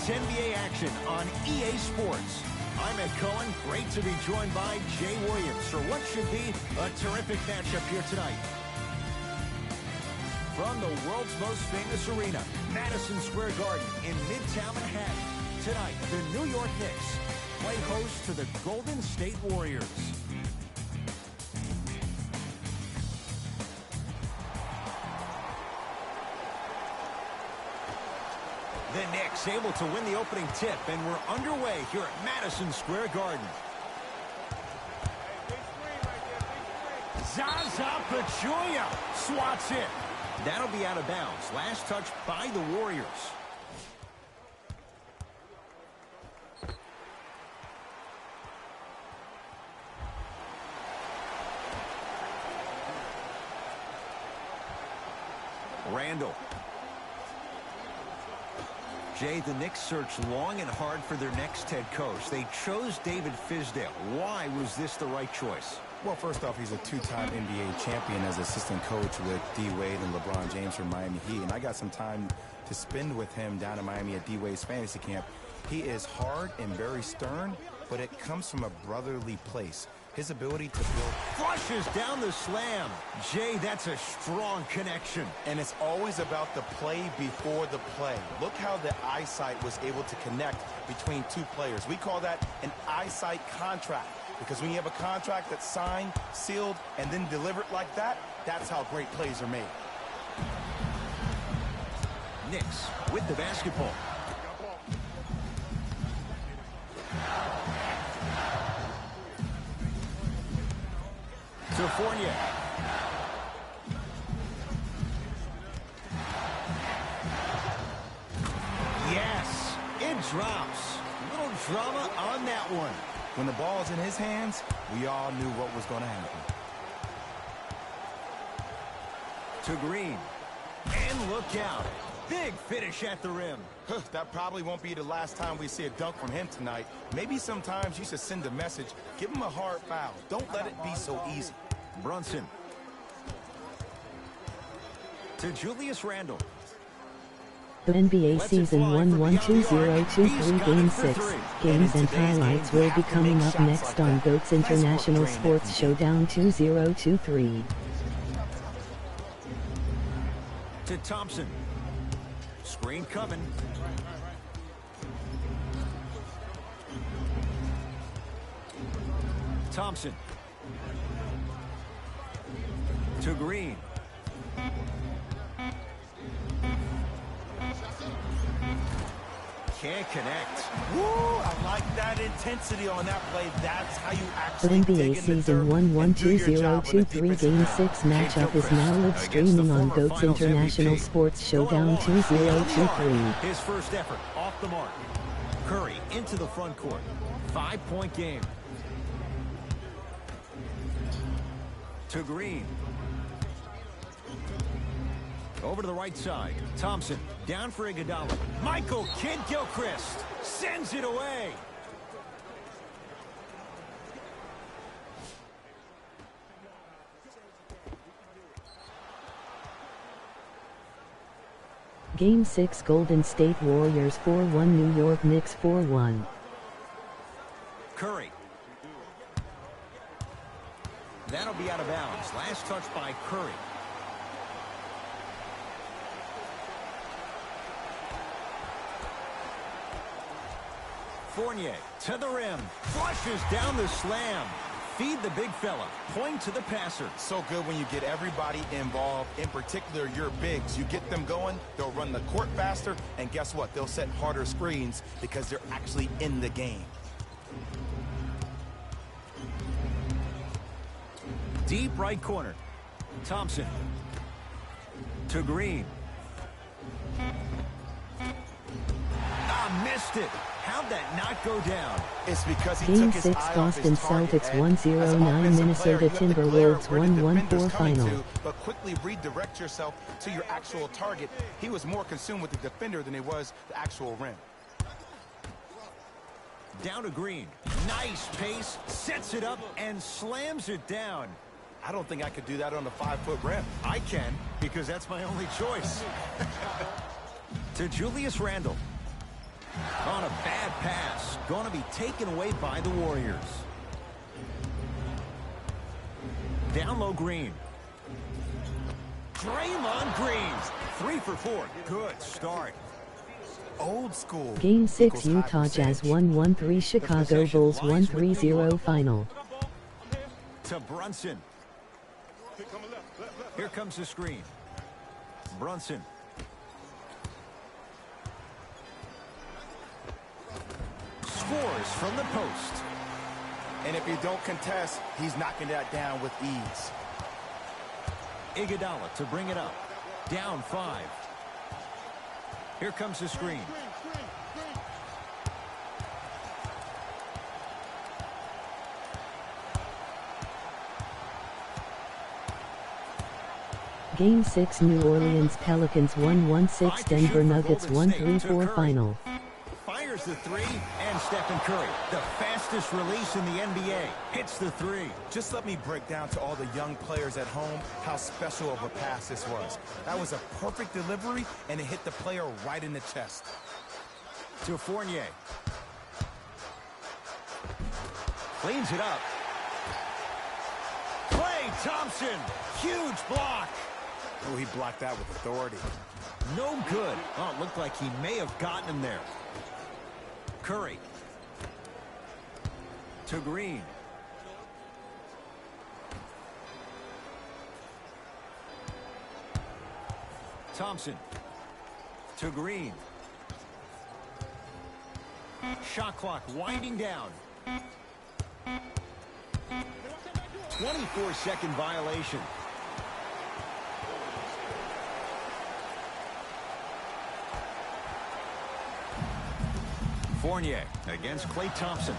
It's NBA action on EA Sports. I'm Ed Cohen. Great to be joined by Jay Williams for what should be a terrific matchup here tonight. From the world's most famous arena, Madison Square Garden in Midtown Manhattan, tonight the New York Knicks play host to the Golden State Warriors. The Knicks able to win the opening tip, and we're underway here at Madison Square Garden. Zaza Pachulia swats it. That'll be out of bounds. Last touch by the Warriors. Randall. Jay, the Knicks searched long and hard for their next head coach. They chose David Fizdale. Why was this the right choice? Well, first off, he's a two-time NBA champion as assistant coach with D-Wade and LeBron James from Miami Heat. And I got some time to spend with him down in Miami at D-Wade's fantasy camp. He is hard and very stern, but it comes from a brotherly place. His ability to build... Flushes down the slam. Jay, that's a strong connection. And it's always about the play before the play. Look how the eyesight was able to connect between two players. We call that an eyesight contract. Because when you have a contract that's signed, sealed, and then delivered like that, that's how great plays are made. Knicks with the basketball. To Fournier. Yes, it drops. Little drama on that one. When the ball's in his hands, we all knew what was going to happen. To Green. And look out. Big finish at the rim. That probably won't be the last time we see a dunk from him tonight. Maybe sometimes you should send a message. Give him a hard foul. Don't let it be so easy. Brunson. To Julius Randle. The NBA Season 1-1-2-0-2-3 Game 6 games and highlights will be coming up next on GOAT's International Sports Showdown 2023. To Thompson. Screen coming. Thompson. To Green. Can't connect. Woo! I like that intensity on that play. That's how you The actually NBA Season 1-1-2-0-2-3 Game 6 matchup is now live streaming on GOAT's International Sports Showdown 2023. His first effort off the mark. Curry into the front court. 5-point game. To Green. Over to the right side. Thompson down for Iguodala. Michael Kidd-Gilchrist sends it away. Game 6 Golden State Warriors 4-1 New York Knicks 4-1. Curry. That'll be out of bounds. Last touch by Curry. Fournier to the rim. Flushes down the slam. Feed the big fella. Point to the passer. So good when you get everybody involved, in particular your bigs. You get them going, they'll run the court faster, and guess what? They'll set harder screens because they're actually in the game. Deep right corner. Thompson. To Green. Missed it. How'd that not go down? It's because he Game took his 6 eye off Boston his target, Celtics Ed. 1-0 As an 9 offensive player, Minnesota you have to declare Timberwolves where the 1-1-4 defender's coming final. to, but quickly redirect yourself to your actual target. He was more consumed with the defender than he was the actual rim. Down to Green. Nice pace. Sets it up and slams it down. I don't think I could do that on a 5-foot rim. I can, because that's my only choice. To Julius Randle. On a bad pass. Going to be taken away by the Warriors. Down low, Green. Draymond Green. 3 for 4. Good start. Old school. Game 6 Utah Jazz 1-1-3 Chicago Bulls 1-3-0 final. To Brunson. Here comes the screen. Brunson. Scores from the post. And if you don't contest, he's knocking that down with ease. Iguodala to bring it up. Down 5. Here comes the screen. Game 6 New Orleans Pelicans 1-1-6 Denver Nuggets 1-3-4 final. Fires the 3, and Stephen Curry, the fastest release in the NBA, hits the 3. Just let me break down to all the young players at home how special of a pass this was. That was a perfect delivery, and it hit the player right in the chest. To Fournier. Cleans it up. Klay Thompson, huge block. Oh, he blocked that with authority. No good. Oh, it looked like he may have gotten him there. Curry. To Green. Thompson. To Green. Shot clock winding down. 24-second violation. Fournier against Klay Thompson.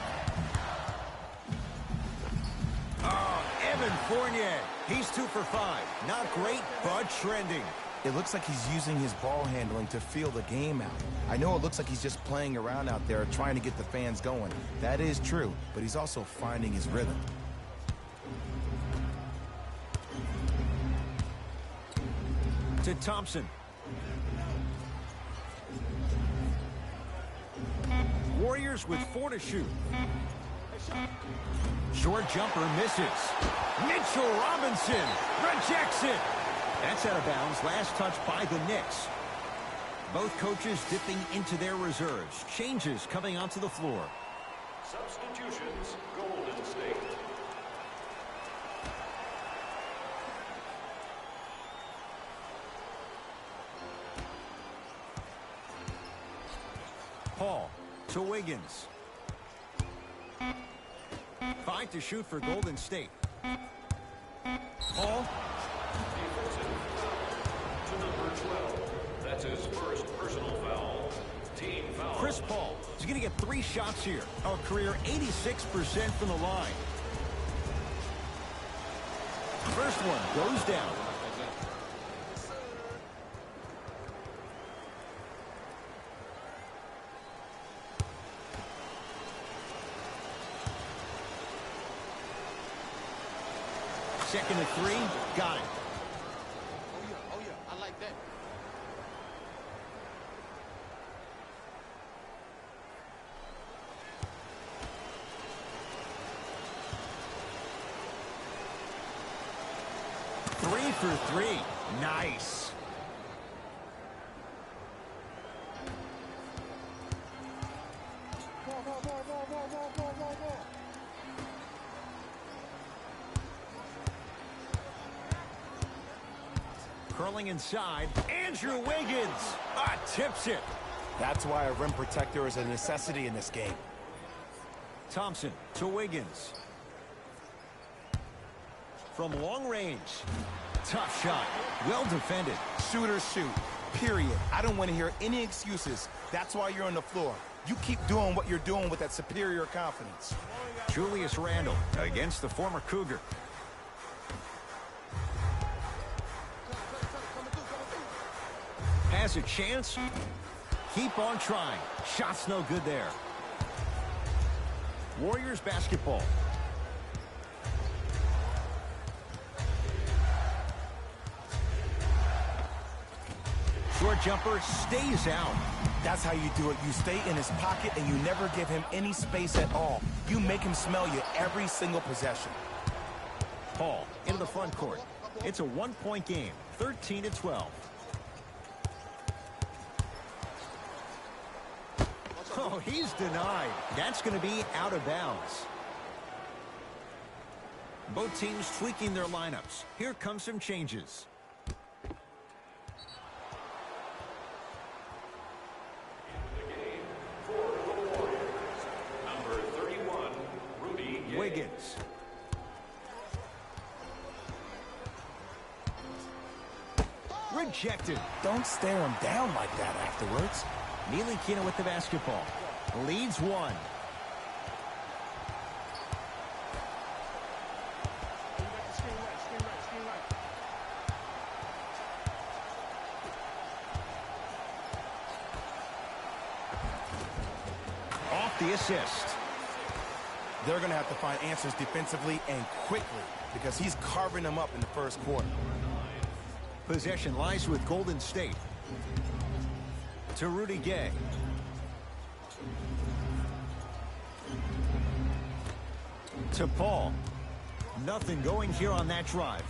Oh, Evan Fournier. He's 2 for 5. Not great, but trending. It looks like he's using his ball handling to feel the game out. I know it looks like he's just playing around out there trying to get the fans going. That is true, but he's also finding his rhythm. To Thompson. Warriors with 4 to shoot. Short jumper misses. Mitchell Robinson rejects it. That's out of bounds. Last touch by the Knicks. Both coaches dipping into their reserves. Changes coming onto the floor. Substitutions, Golden State. Paul to Wiggins. 5 to shoot for Golden State. Paul. To number 12. That's his first personal foul. Team foul. Chris Paul is going to get 3 shots here. A career 86% from the line. First one goes down. Second to 3, got it. Oh yeah, I like that. Three for 3, nice. Curling inside, Andrew Wiggins tips it. That's why a rim protector is a necessity in this game. Thompson to Wiggins. From long range. Tough shot. Well defended. Shooters shoot, period. I don't want to hear any excuses. That's why you're on the floor. You keep doing what you're doing with that superior confidence. Julius Randle against the former Cougar. Has a chance. Keep on trying. Shot's no good there. Warriors basketball. Short jumper stays out. That's how you do it. You stay in his pocket and you never give him any space at all. You make him smell you every single possession. Paul into the front court. It's a one-point game, 13-12. Oh, he's denied. That's going to be out of bounds. Both teams tweaking their lineups. Here come some changes. Number 31, Rudy Gay. Wiggins. Rejected. Don't stare him down like that afterwards. Ntilikina with the basketball. Leads one. Off the assist. They're going to have to find answers defensively and quickly because he's carving them up in the first quarter. Possession lies with Golden State. To Rudy Gay. To Paul. Nothing going here on that drive.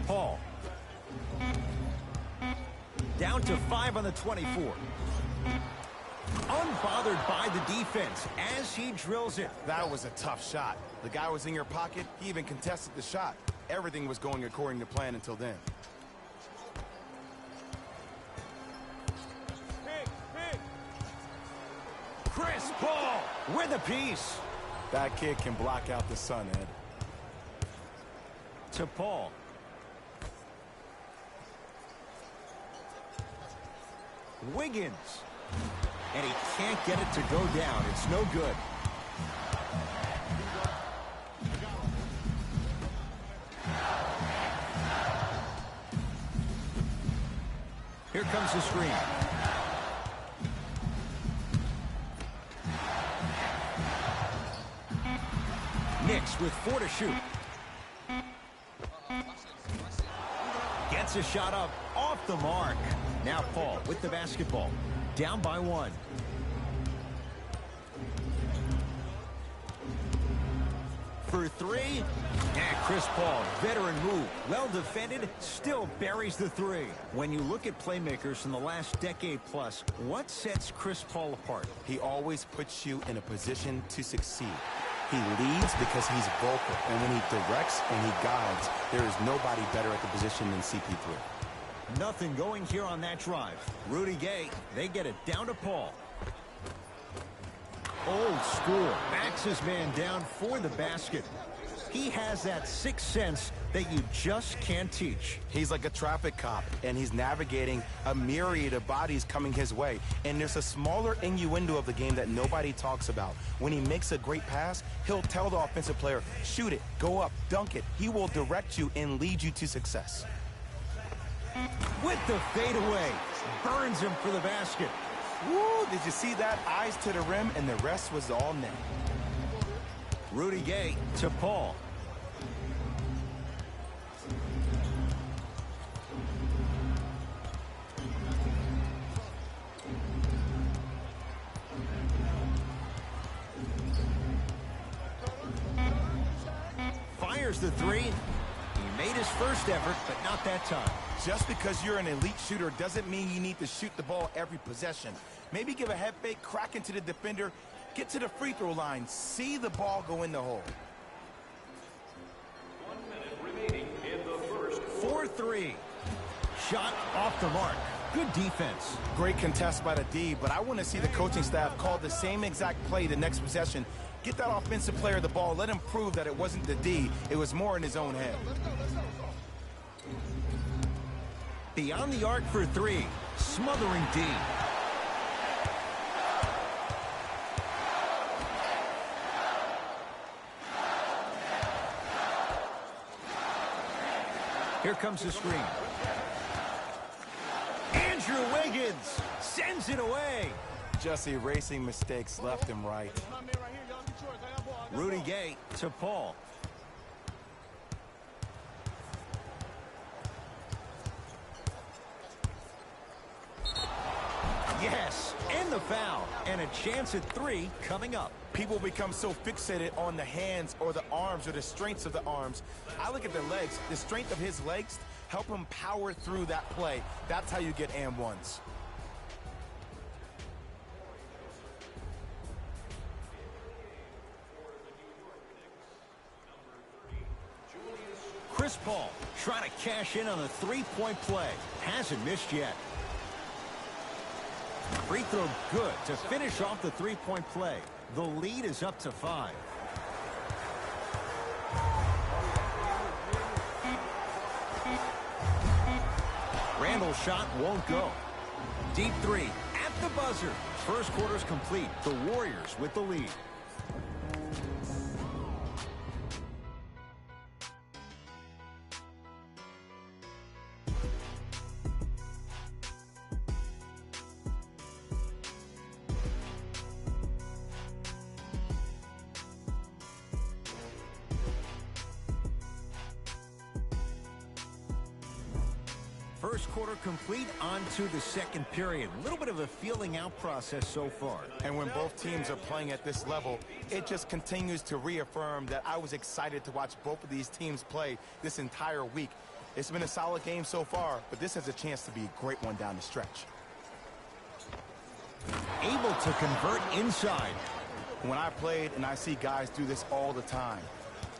Paul. Down to 5 on the 24. Unbothered by the defense as he drills it. That was a tough shot. The guy was in your pocket. He even contested the shot. Everything was going according to plan until then. Chris Paul with a piece. That kid can block out the sun, Ed. To Paul. Wiggins. And he can't get it to go down. It's no good. Here comes the screen. Knicks with 4 to shoot. Gets a shot up off the mark. Now Paul with the basketball. Down by 1. For 3. And Chris Paul, veteran move. Well defended, still buries the 3. When you look at playmakers from the last decade plus, what sets Chris Paul apart? He always puts you in a position to succeed. He leads because he's vocal, and when he directs and he guides, there is nobody better at the position than CP3. Nothing going here on that drive. Rudy Gay, they get it down to Paul. Old school, backs his man down for the basket. He has that sixth sense that you just can't teach. He's like a traffic cop, and he's navigating a myriad of bodies coming his way. And there's a smaller innuendo of the game that nobody talks about. When he makes a great pass, he'll tell the offensive player, shoot it, go up, dunk it. He will direct you and lead you to success. With the fadeaway, burns him for the basket. Woo, did you see that? Eyes to the rim, and the rest was all net. Rudy Gay to Paul. Fires the 3. He made his first effort, but not that time. Just because you're an elite shooter doesn't mean you need to shoot the ball every possession. Maybe give a head fake, crack into the defender, get to the free throw line, see the ball go in the hole. 1 minute remaining in the first. 4-3. Shot off the mark. Good defense. Great contest by the D, but I want to see the coaching staff call the same exact play the next possession. Get that offensive player the ball. Let him prove that it wasn't the D. It was more in his own head. Beyond the arc for 3. Smothering D. Here comes the screen. Andrew Wiggins sends it away. Just erasing mistakes left and right. Rudy Gay to Paul. Yes, the foul, and a chance at 3 coming up. People become so fixated on the hands or the arms or the strengths of the arms. I look at the legs. The strength of his legs help him power through that play. That's how you get and ones. Chris Paul trying to cash in on a three-point play. Hasn't missed yet. Free throw good to finish off the three-point play. The lead is up to 5. Randall's shot won't go. Deep 3 at the buzzer. First quarter's complete. The Warriors with the lead. First quarter complete, on to the second period. A little bit of a feeling out process so far. And when both teams are playing at this level, it just continues to reaffirm that I was excited to watch both of these teams play this entire week. It's been a solid game so far, but this has a chance to be a great one down the stretch. Able to convert inside. When I played, and I see guys do this all the time,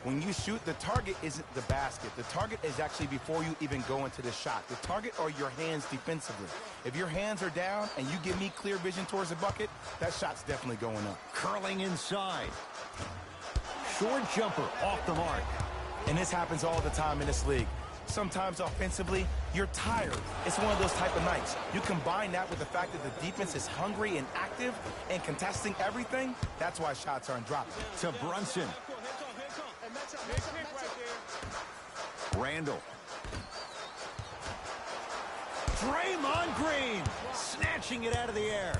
when you shoot, the target isn't the basket. The target is actually before you even go into the shot. The target are your hands defensively. If your hands are down and you give me clear vision towards the bucket, that shot's definitely going up. Curling inside. Short jumper off the mark. And this happens all the time in this league. Sometimes offensively, you're tired. It's one of those type of nights. You combine that with the fact that the defense is hungry and active and contesting everything, that's why shots aren't dropping. To Brunson. Randall. Draymond Green snatching it out of the air.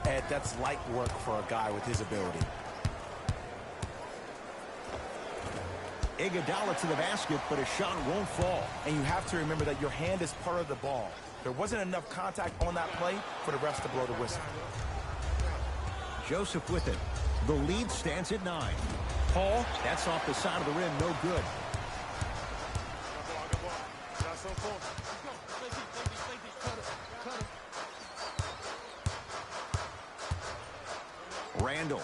Ed, that's light work for a guy with his ability. Iguodala to the basket, but a shot won't fall. And you have to remember that your hand is part of the ball. There wasn't enough contact on that play for the refs to blow the whistle. Joseph with it. The lead stands at 9. Paul, that's off the side of the rim, no good. Randall.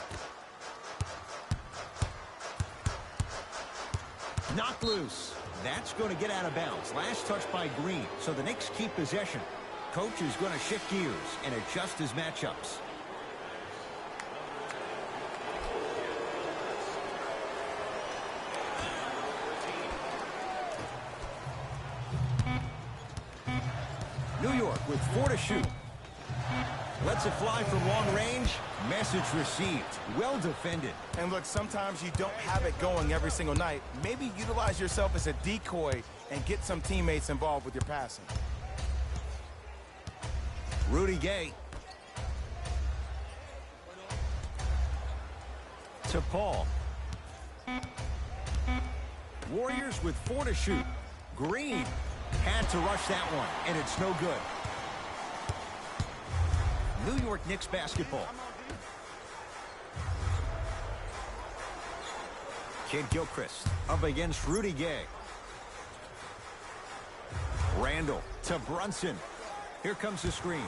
Knocked loose. That's going to get out of bounds. Last touch by Green, so the Knicks keep possession. Coach is going to shift gears and adjust his matchups. New York with 4 to shoot. Lets it fly from long range. Message received. Well defended. And look, sometimes you don't have it going every single night. Maybe utilize yourself as a decoy and get some teammates involved with your passing. Rudy Gay. To Paul. Warriors with 4 to shoot. Green had to rush that one, and it's no good. New York Knicks basketball. Kid Gilchrist up against Rudy Gay. Randall to Brunson. Here comes the screen.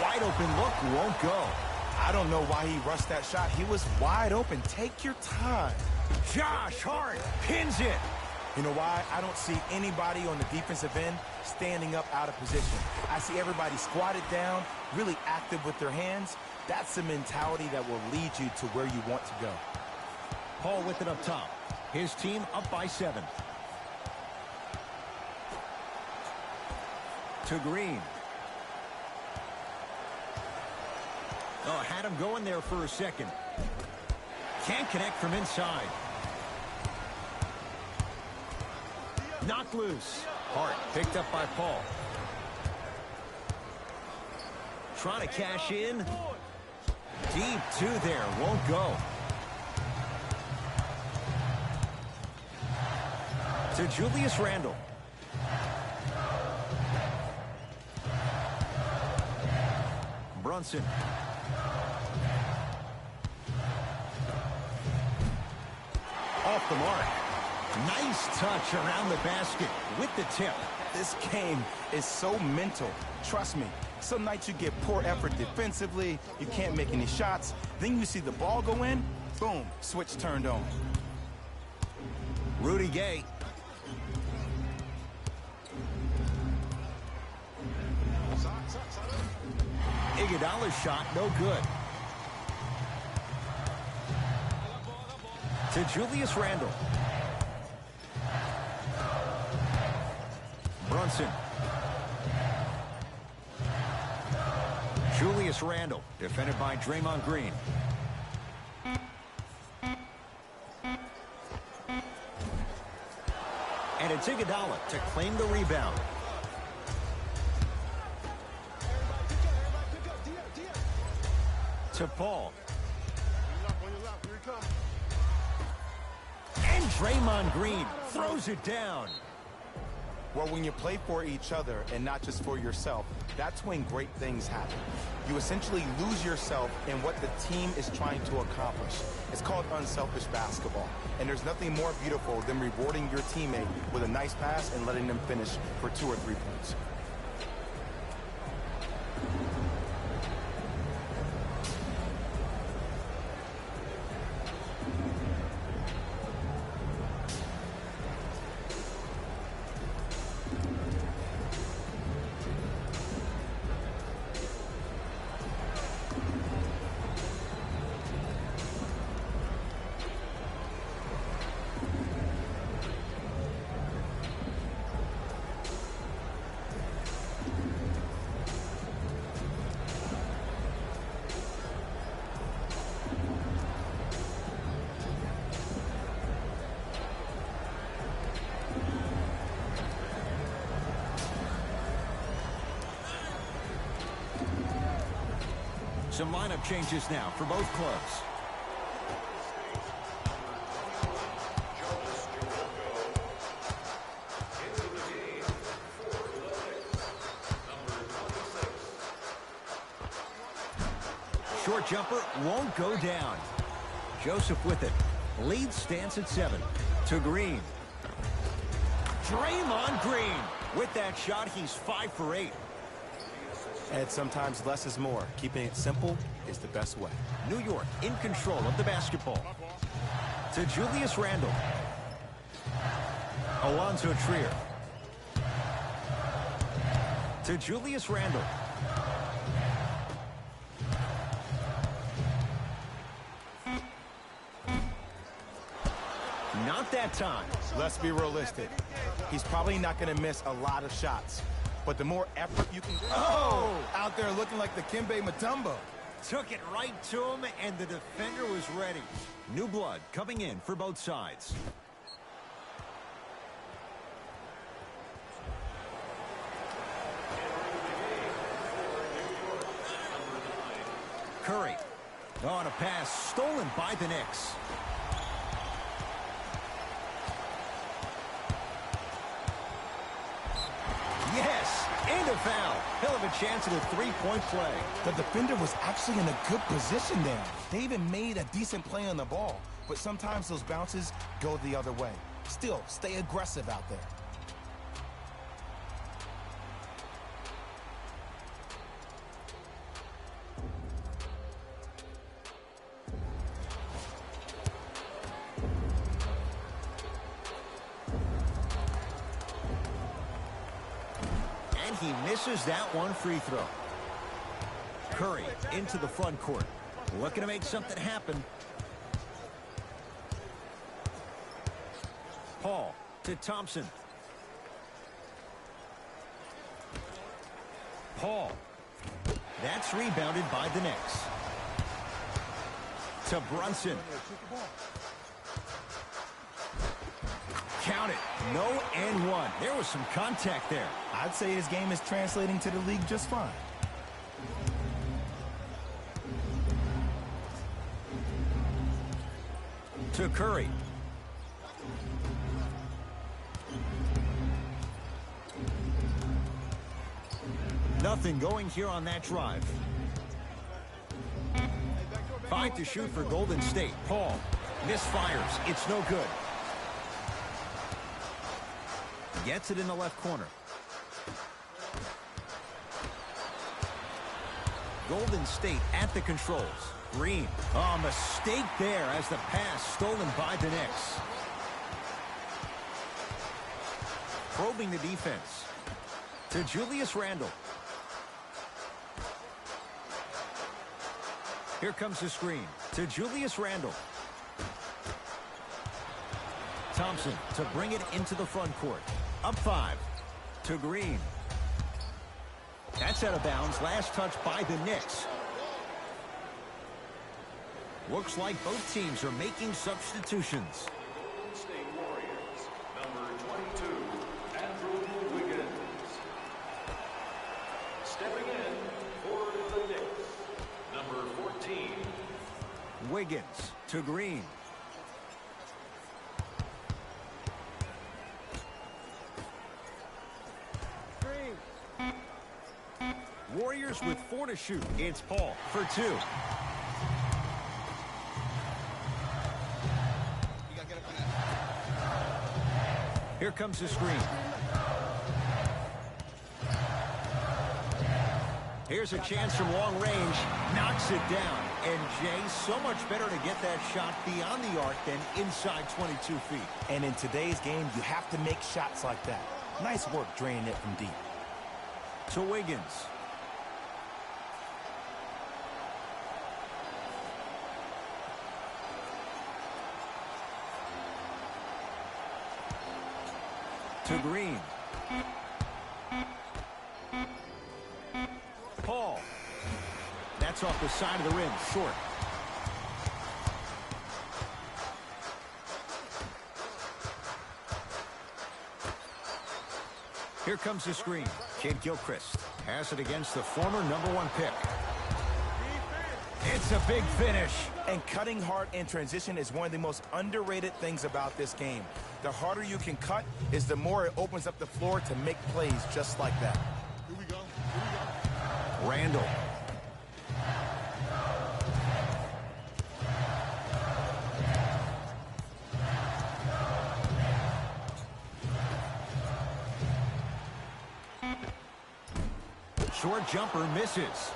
Wide open look, won't go. I don't know why he rushed that shot. He was wide open. Take your time. Josh Hart pins it. You know why? I don't see anybody on the defensive end standing up out of position. I see everybody squatted down, really active with their hands. That's the mentality that will lead you to where you want to go. Paul with it up top. His team up by 7. To Green. Oh, had him going there for a second. Can't connect from inside. Knocked loose. Hart picked up by Paul. Trying to cash in. Deep 2 there. Won't go. To Julius Randle. Brunson. Off the mark. Nice touch around the basket with the tip. This game is so mental. Trust me. Some nights you get poor effort defensively, you can't make any shots, then you see the ball go in, boom, switch turned on. Rudy Gay. Iguodala's shot, no good. To Julius Randle. Brunson. Julius Randle, defended by Draymond Green. And it's Iguodala to claim the rebound. To Paul. And Draymond Green throws it down. Well, when you play for each other and not just for yourself, that's when great things happen. You essentially lose yourself in what the team is trying to accomplish. It's called unselfish basketball. And there's nothing more beautiful than rewarding your teammate with a nice pass and letting them finish for 2 or 3 points. Some lineup changes now for both clubs. Short jumper won't go down. Joseph with it. Lead stands at 7. To Green. Draymond Green. With that shot, he's 5 for 8. And sometimes less is more. Keeping it simple is the best way. New York in control of the basketball. To Julius Randle. Alonzo Trier. To Julius Randle. Not that time. Let's be realistic. He's probably not going to miss a lot of shots. But the more effort you can... Oh! Out there looking like the Kimbe Mutombo. Took it right to him, and the defender was ready. New blood coming in for both sides. Curry. On a pass stolen by the Knicks. Yes, and a foul. Hell of a chance at a three-point play. The defender was actually in a good position there. They even made a decent play on the ball, but sometimes those bounces go the other way. Still, stay aggressive out there. He misses that one free throw. Curry into the front court. Looking to make something happen. Paul to Thompson. Paul. That's rebounded by the Knicks. To Brunson. Count it. No and one. There was some contact there. I'd say his game is translating to the league just fine. To Curry. Nothing going here on that drive. 5 to shoot for Golden State. Paul misfires. It's no good. Gets it in the left corner. Golden State at the controls. Green. Oh, mistake there as the pass stolen by the Knicks. Probing the defense. To Julius Randle. Here comes the screen. To Julius Randle. Thompson to bring it into the front court. Up 5. To Green. That's out of bounds. Last touch by the Knicks. Looks like both teams are making substitutions. Golden State Warriors, number 22, Andrew Wiggins. Stepping in for the Knicks, number 14. Wiggins to Green. Warriors with 4 to shoot. It's Paul for 2. Here comes the screen. Here's a chance from long range. Knocks it down. And Jay, so much better to get that shot beyond the arc than inside 22 feet. And in today's game, you have to make shots like that. Nice work draining it from deep. To Wiggins. To Green. Paul. That's off the side of the rim. Short. Here comes the screen. Kid Gilchrist has it against the former #1 pick. It's a big finish. And cutting hard in transition is one of the most underrated things about this game. The harder you can cut is the more it opens up the floor to make plays just like that. Here we go. Here we go. Randall. Short jumper misses.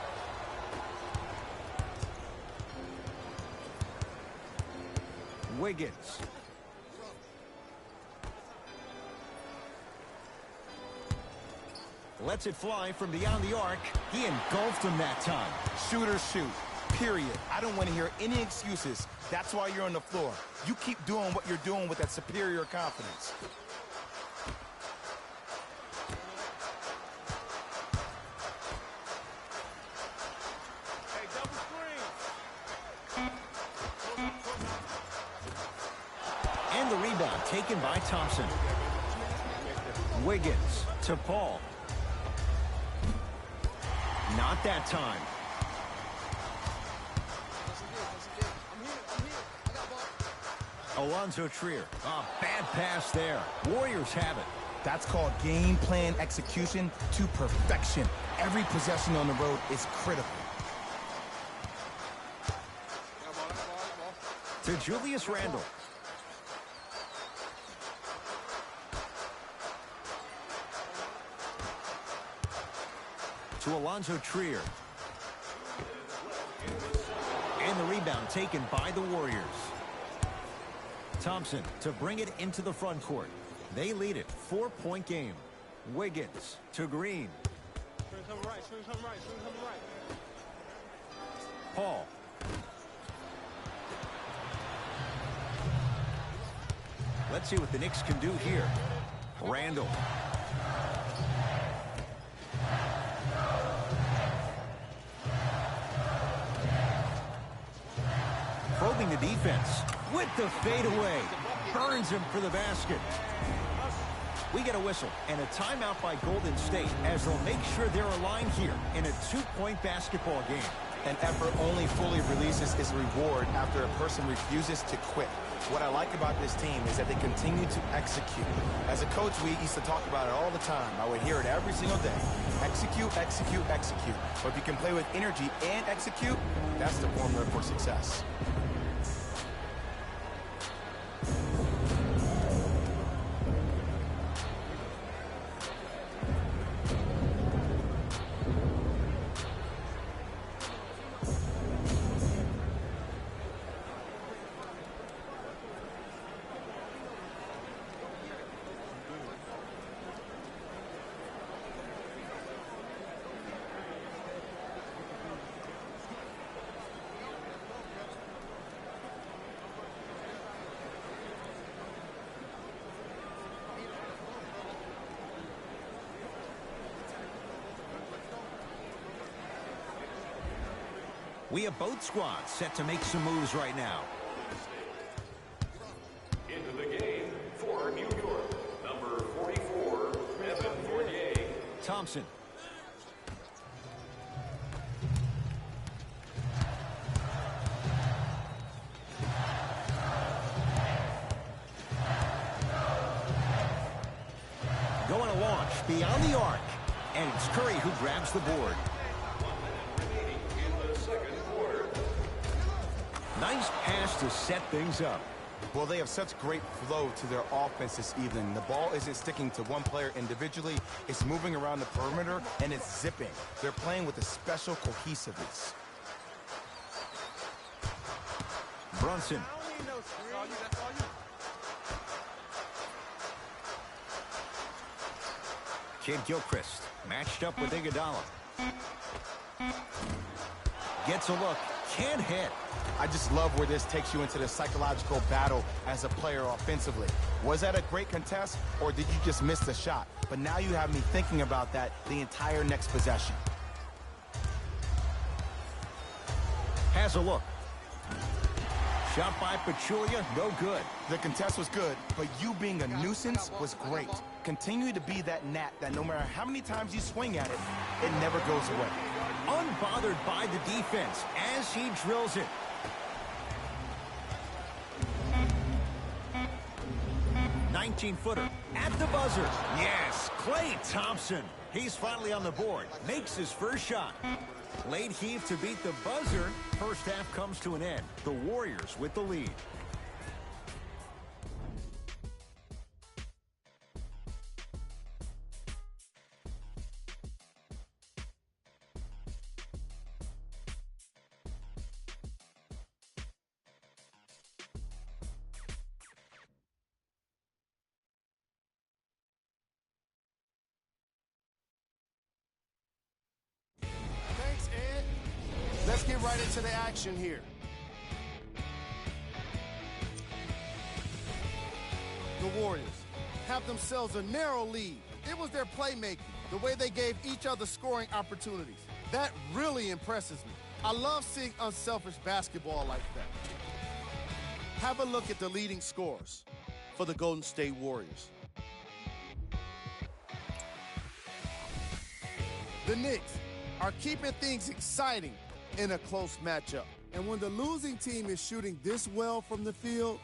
Wiggins. Lets it fly from beyond the arc. He engulfed him that time. Shooters shoot, period. I don't want to hear any excuses. That's why you're on the floor. You keep doing what you're doing with that superior confidence. Hey, double screen. And the rebound taken by Thompson. Wiggins to Paul. Not that time. Alonzo Trier. Oh, bad pass there. Warriors have it. That's called game plan execution to perfection. Every possession on the road is critical. To Julius Randle. To Alonzo Trier. And the rebound taken by the Warriors. Thompson to bring it into the front court. They lead it. 4-point game. Wiggins to Green. Swing something right, swing something right, swing something right. Paul. Let's see what the Knicks can do here. Randall. Probing the defense with the fadeaway. Burns him for the basket. We get a whistle and a timeout by Golden State as they'll make sure they're aligned here in a 2-point basketball game. An effort only fully releases its reward after a person refuses to quit. What I like about this team is that they continue to execute. As a coach, we used to talk about it all the time. I would hear it every single day. Execute, execute, execute. But if you can play with energy and execute, that's the formula for success. We have both squads set to make some moves right now. Into the game for New York, number 44, Evan Fournier. Thompson. Going to launch beyond the arc. And it's Curry who grabs the board. Nice pass to set things up. Well, they have such great flow to their offense this evening. The ball isn't sticking to one player individually. It's moving around the perimeter, and it's zipping. They're playing with a special cohesiveness. Brunson. Kid Gilchrist matched up with Iguodala. Gets a look. Can't hit. I just love where this takes you into the psychological battle as a player offensively. Was that a great contest, or did you just miss the shot? But now you have me thinking about that the entire next possession. Has a look. Shot by Pachulia, no good. The contest was good, but you being a nuisance was great. Continue to be that gnat that no matter how many times you swing at it, it never goes away. Unbothered by the defense as he drills it. Footer at the buzzer. Yes, Klay Thompson. He's finally on the board. Makes his first shot. Late heave to beat the buzzer. First half comes to an end. The Warriors with the lead. Let's get right into the action here. The Warriors have themselves a narrow lead. It was their playmaking, the way they gave each other scoring opportunities. That really impresses me. I love seeing unselfish basketball like that. Have a look at the leading scorers for the Golden State Warriors. The Knicks are keeping things exciting in a close matchup. And when the losing team is shooting this well from the field,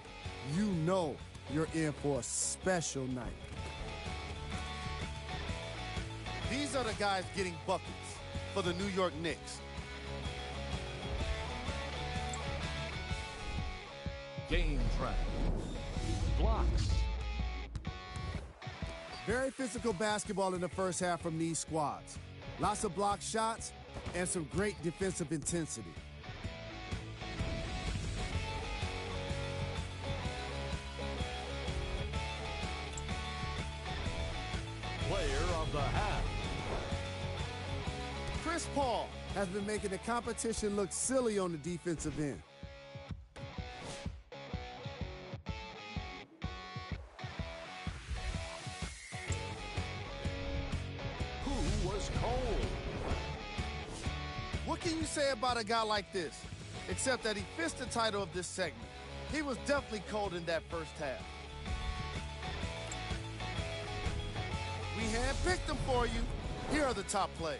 you know you're in for a special night. These are the guys getting buckets for the New York Knicks. Game track. Blocks. Very physical basketball in the first half from these squads. Lots of block shots and some great defensive intensity. Player of the half. Chris Paul has been making the competition look silly on the defensive end. Who was cold? What can you say about a guy like this? Except that he fits the title of this segment. He was definitely cold in that first half. We handpicked them for you. Here are the top plays.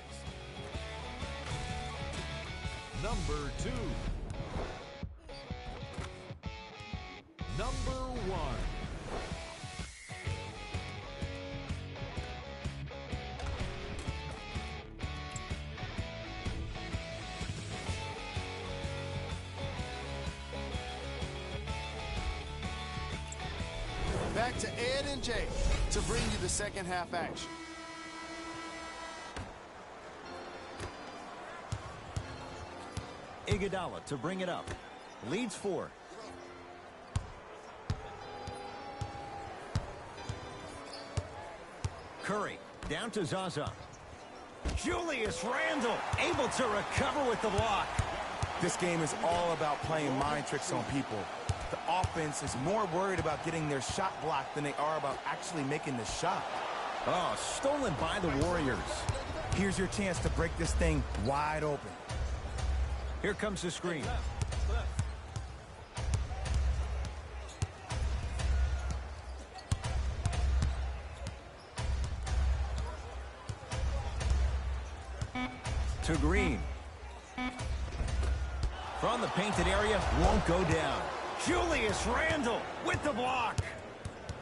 Number 2. Number 1. Back to Ed and Jay to bring you the second half action. Iguodala to bring it up. Leads 4. Curry down to Zaza. Julius Randle able to recover with the block. This game is all about playing mind tricks on people. The offense is more worried about getting their shot blocked than they are about actually making the shot. Oh, stolen by the Warriors. Here's your chance to break this thing wide open. Here comes the screen. To Green. From the painted area, won't go down. Julius Randle with the block.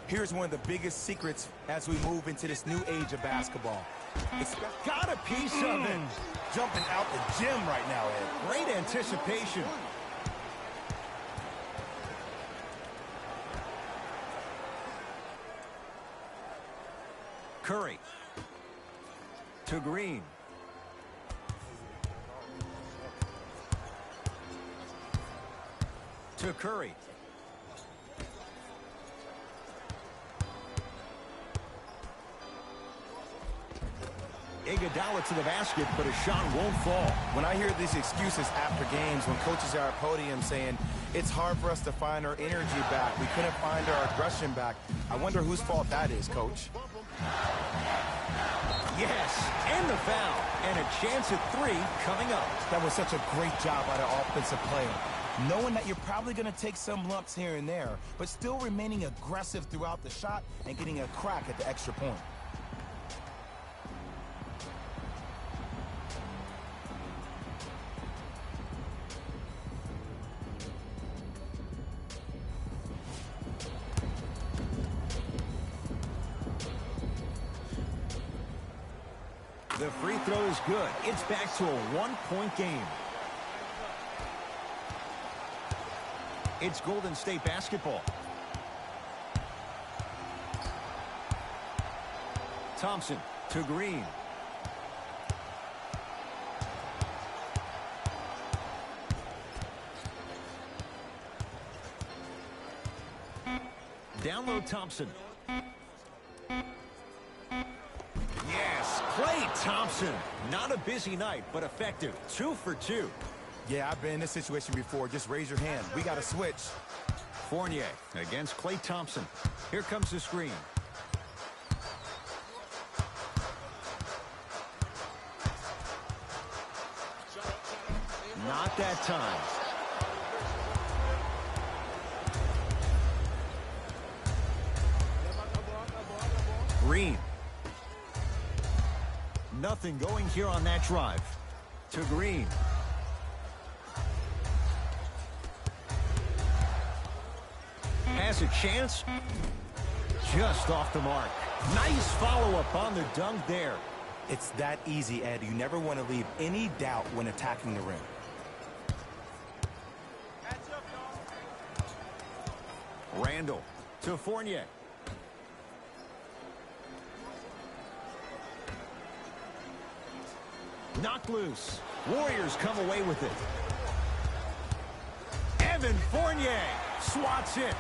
Here's one of the biggest secrets as we move into this new age of basketball. It's got a piece of it. Jumping out the gym right now, Ed. Great anticipation. Curry. To Green. To Curry. Iguodala to the basket, but a shot won't fall. When I hear these excuses after games, when coaches are at podium saying, it's hard for us to find our energy back, we couldn't find our aggression back, I wonder whose fault that is, Coach. Yes, and the foul. And a chance at 3 coming up. That was such a great job by the offensive player. Knowing that you're probably going to take some lumps here and there, but still remaining aggressive throughout the shot and getting a crack at the extra point. The free throw is good. It's back to a 1-point game. It's Golden State basketball. Thompson to Green. Down low Thompson. Yes, Klay Thompson. Not a busy night, but effective. 2 for 2. Yeah, I've been in this situation before. Just raise your hand. We got to switch. Fournier against Klay Thompson. Here comes the screen. Not that time. Green. Nothing going here on that drive. To Green. Has a chance. Just off the mark. Nice follow-up on the dunk there. It's that easy, Ed. You never want to leave any doubt when attacking the rim. Randle to Fournier. Knocked loose. Warriors come away with it. Evan Fournier swats it.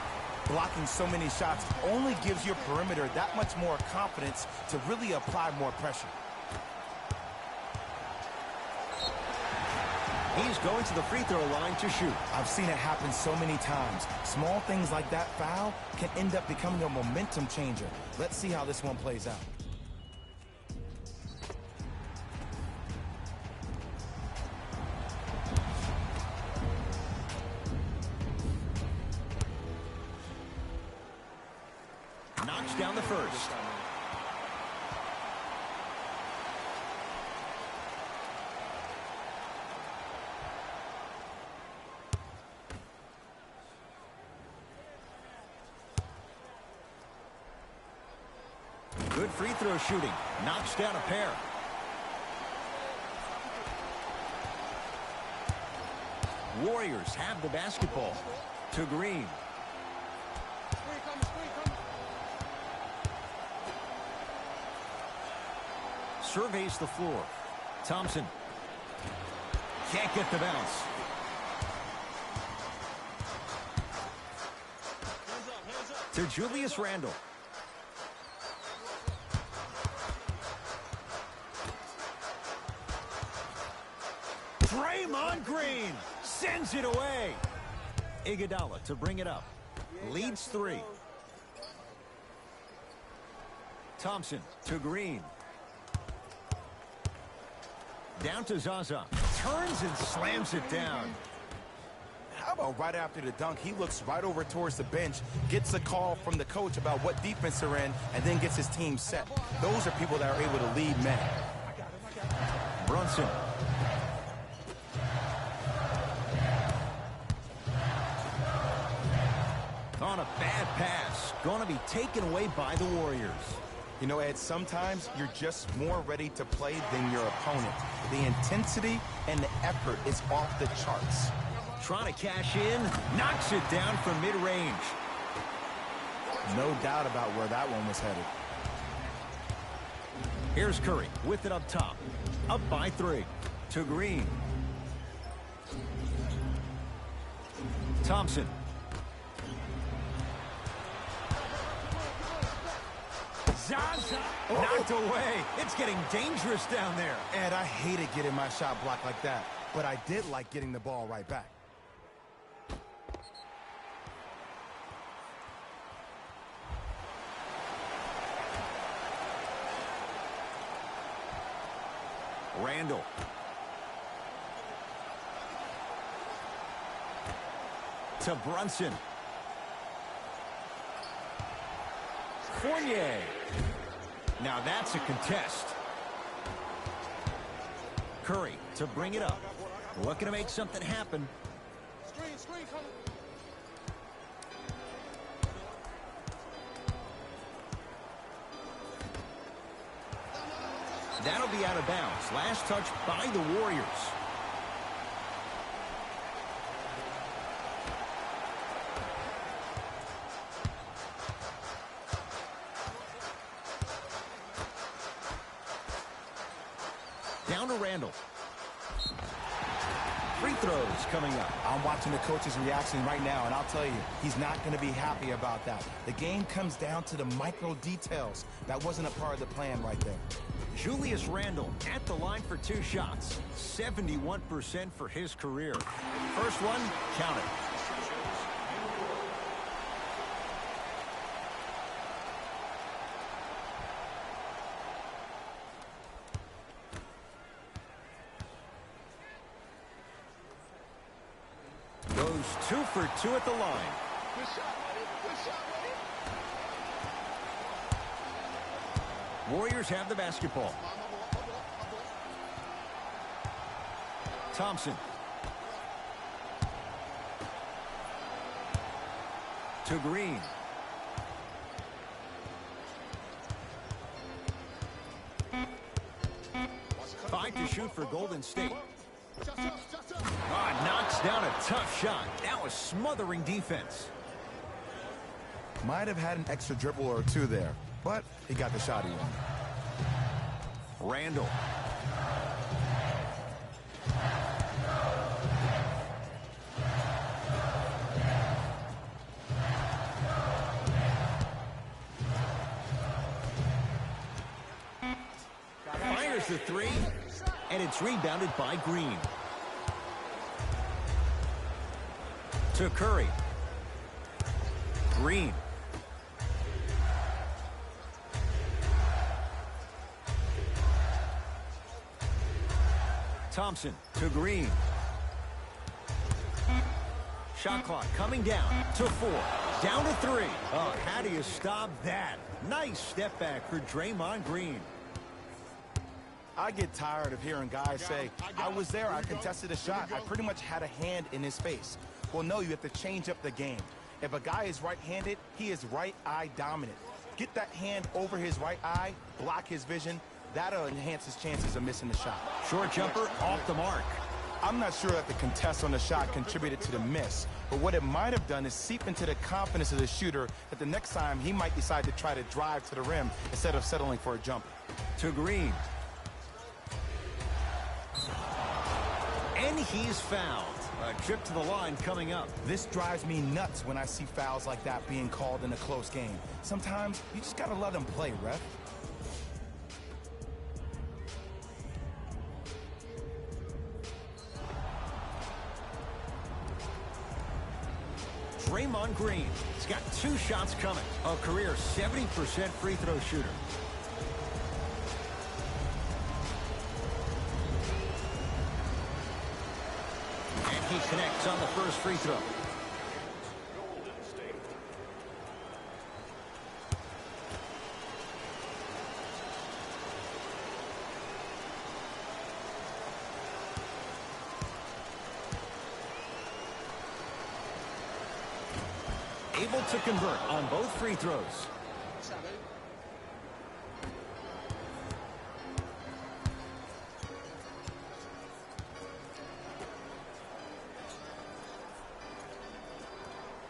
Blocking so many shots only gives your perimeter that much more confidence to really apply more pressure. He's going to the free throw line to shoot. I've seen it happen so many times. Small things like that foul can end up becoming a momentum changer. Let's see how this one plays out. Knocks down the first. Good free throw shooting. Knocks down a pair. Warriors have the basketball. To Green. Screen coming, screen coming. Surveys the floor. Thompson. Can't get the bounce. Hands up. To Julius Randle. Draymond Green sends it away. Iguodala to bring it up. Leads 3. Thompson to Green. Down to Zaza. Turns and slams it down. How about right after the dunk, he looks right over towards the bench, gets a call from the coach about what defense they're in, and then gets his team set. Those are people that are able to lead men. Brunson. On a bad pass. Going to be taken away by the Warriors. You know, Ed, sometimes you're just more ready to play than your opponent. The intensity and the effort is off the charts. Trying to cash in. Knocks it down from mid-range. No doubt about where that one was headed. Here's Curry with it up top. Up by 3. To Green. Thompson. Zaza knocked away. It's getting dangerous down there. Ed, I hated getting my shot blocked like that, but I did like getting the ball right back. Randall. To Brunson. Fournier. Now that's a contest. Curry to bring it up. Looking to make something happen. Screen coming. That'll be out of bounds. Last touch by the Warriors. Down to Randall. Free throws coming up. I'm watching the coach's reaction right now, and I'll tell you, he's not going to be happy about that. The game comes down to the micro details. That wasn't a part of the plan right there. Julius Randle at the line for 2 shots. 71% for his career. First one, count it. Goes 2 for 2 at the line. Good shot, buddy. Good shot, buddy. Warriors have the basketball. Thompson. To Green. Five to shoot for Golden State. Knocks down a tough shot. That was smothering defense. Might have had an extra dribble or 2 there, but he got the shot he wanted. Randall. Fires the 3, and it's rebounded by Green. To Curry. Green. Thompson to Green. Shot clock coming down to 4. Down to 3. Oh, how do you stop that? Nice step back for Draymond Green. I get tired of hearing guys say, I was there, I contested a shot, I pretty much had a hand in his face. Well, no, you have to change up the game. If a guy is right-handed, he is right-eye dominant. Get that hand over his right eye, block his vision. That'll enhance his chances of missing the shot. Short jumper off the mark. I'm not sure that the contest on the shot contributed to the miss, but what it might have done is seep into the confidence of the shooter that the next time he might decide to try to drive to the rim instead of settling for a jumper. To Green. And he's fouled. A trip to the line coming up. This drives me nuts when I see fouls like that being called in a close game. Sometimes you just gotta let them play, ref. Draymond Green. He's got 2 shots coming. A career 70% free throw shooter. And he connects on the first free throw. Golden State. Able to convert on both free throws.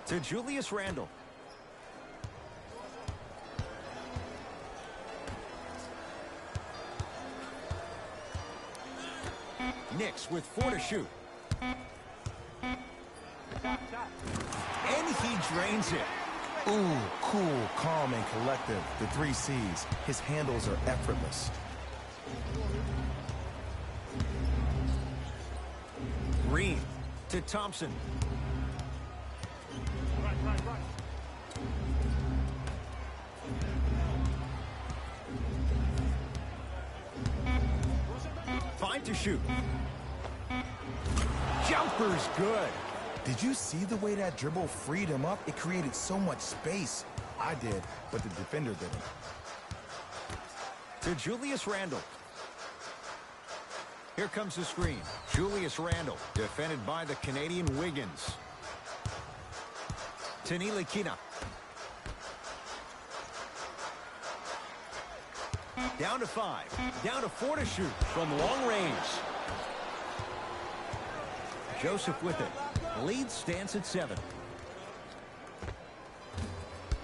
To Julius Randle. Knicks with 4 to shoot. And he drains it. Ooh, cool, calm, and collective. The 3 C's. His handles are effortless. Green to Thompson. Right. 5 to shoot. Jumper's good. Did you see the way that dribble freed him up? It created so much space. I did, but the defender didn't. To Julius Randle. Here comes the screen. Julius Randle, defended by the Canadian Wiggins. To Ntilikina. Down to 5. Down to 4 to shoot from long range. Joseph with it. Lead stands at 7.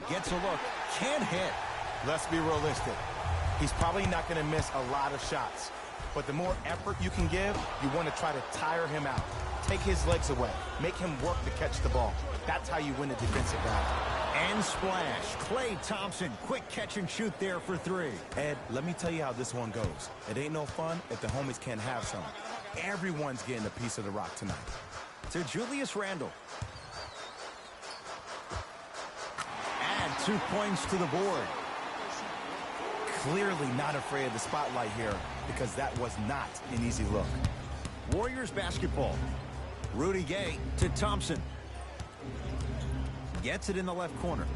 Gets a look. Can't hit. Let's be realistic. He's probably not going to miss a lot of shots. But the more effort you can give, you want to try to tire him out. Take his legs away. Make him work to catch the ball. That's how you win a defensive battle. And splash. Klay Thompson. Quick catch and shoot there for 3. Ed, let me tell you how this one goes. It ain't no fun if the homies can't have some. Everyone's getting a piece of the rock tonight. To Julius Randle. Add 2 points to the board. Clearly not afraid of the spotlight here because that was not an easy look. Warriors basketball. Rudy Gay to Thompson. Gets it in the left corner.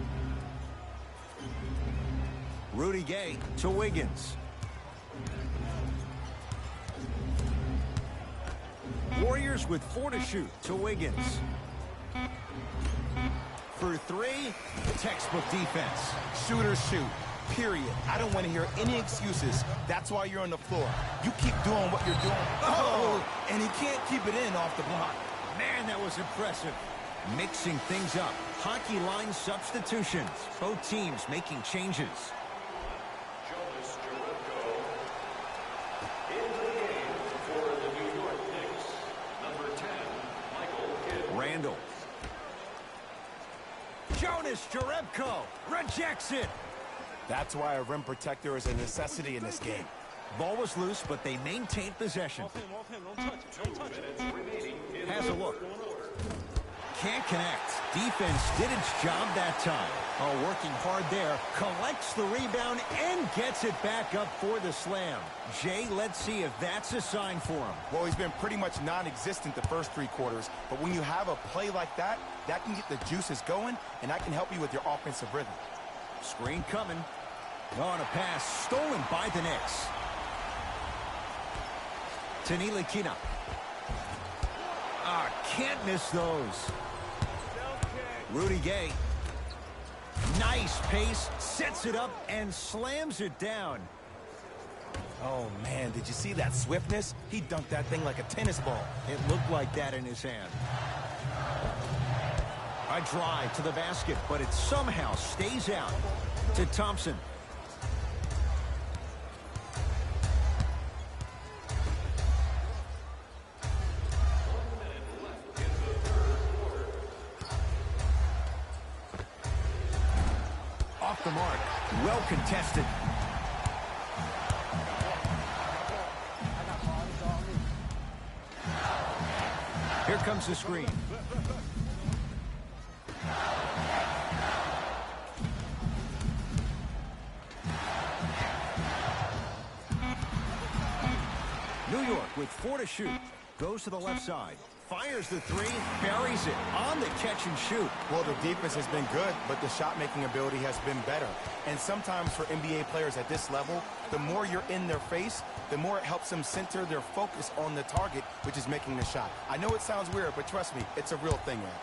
Rudy Gay to Wiggins. Warriors with 4 to shoot to Wiggins. For 3, textbook defense. Shooters shoot, period. I don't want to hear any excuses. That's why you're on the floor. You keep doing what you're doing. Oh, and he can't keep it in off the block. Man, that was impressive. Mixing things up. Hockey line substitutions. Both teams making changes. Jonas Jerebko into the game for the New York Knicks. Number 10, Michael Kidd. Randall. Jonas Jerebko rejects it. That's why a rim protector is a necessity in this game. Ball was loose, but they maintained possession. Off him. Don't touch it. 2 minutes remaining in Has the a look. third quarter. Can't connect. Defense did its job that time. Oh, working hard there. Collects the rebound and gets it back up for the slam. Jay, let's see if that's a sign for him. Well, he's been pretty much non-existent the first 3 quarters, but when you have a play like that, that can get the juices going, and that can help you with your offensive rhythm. Screen coming. On a pass stolen by the Knicks. To Ntilikina. Can't miss those. Rudy Gay. Nice pace, sets it up, and slams it down. Oh, man, did you see that swiftness? He dunked that thing like a tennis ball. It looked like that in his hand. A drive to the basket, but it somehow stays out to Thompson. Off the mark. Well contested. Here comes the screen. New York with 4 to shoot. Goes to the left side. Fires the three. Buries it on the catch and shoot. Well, the defense has been good, but the shot-making ability has been better. And sometimes for NBA players at this level, the more you're in their face, the more it helps them center their focus on the target, which is making the shot. I know it sounds weird, but trust me, it's a real thing, man.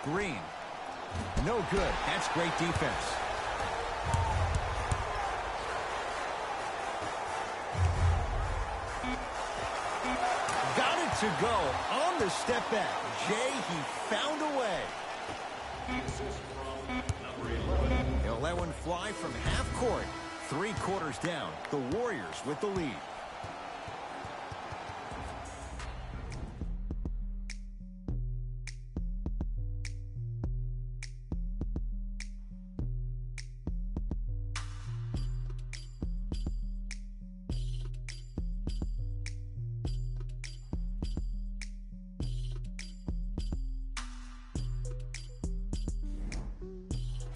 Green. No good. That's great defense. Got it to go on the step back. Jay, he found a way. He'll let one fly from half court. 3 quarters down. The Warriors with the lead.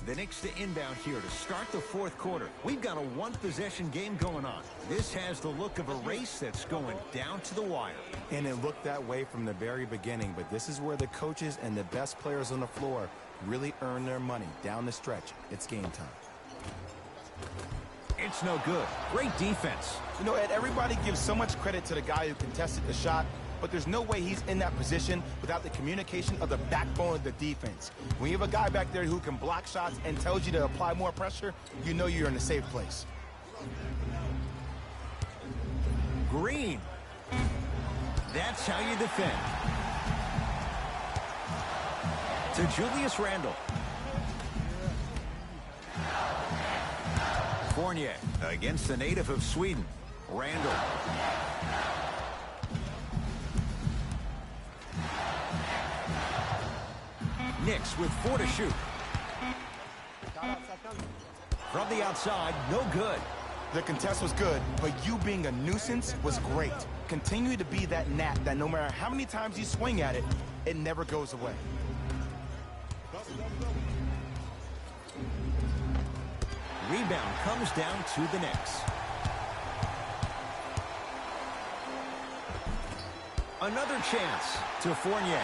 The Knicks to inbound here to start the 4th quarter. We've got a 1-possession game going on. This has the look of a race that's going down to the wire. And it looked that way from the very beginning, but this is where the coaches and the best players on the floor really earn their money down the stretch. It's game time. It's no good. Great defense. You know, Ed, everybody gives so much credit to the guy who contested the shot, but there's no way he's in that position without the communication of the backbone of the defense. When you have a guy back there who can block shots and tells you to apply more pressure, you know you're in a safe place. Green. That's how you defend. To Julius Randle. Fournier against the native of Sweden. Randle. Knicks with 4 to shoot. From the outside, no good. The contest was good, but you being a nuisance was great. Continue to be that gnat that no matter how many times you swing at it, it never goes away. Rebound comes down to the Knicks. Another chance to Fournier.